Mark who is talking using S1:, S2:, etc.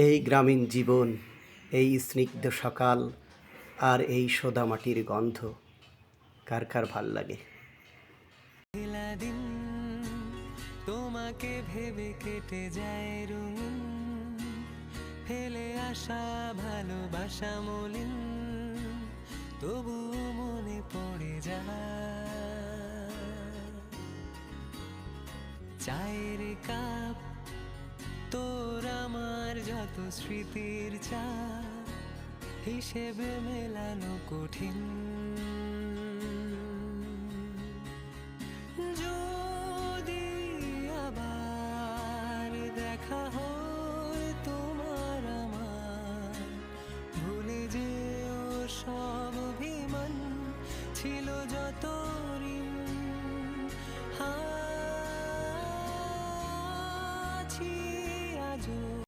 S1: এই গ্রামীণ জীবন, এই স্নিগ্ধ সকাল আর এই সোদামাটির গন্ধ কার কার ভাল লাগে।
S2: মেলা দিন তোমাকে ভেবে কেটে যায় রঙিন, ফেলে আসা ভালোবাসা মলিন, তবু মনে পড়ে যায়। চায়ের কাপ তোর আমার যত স্মৃতির চাপ, হিসেবে মেলানো কঠিন। যদি আবার দেখা হয় তোমার আমার, ভুলে যেও সব অভিমান, ছিল যত ঋণ, আছি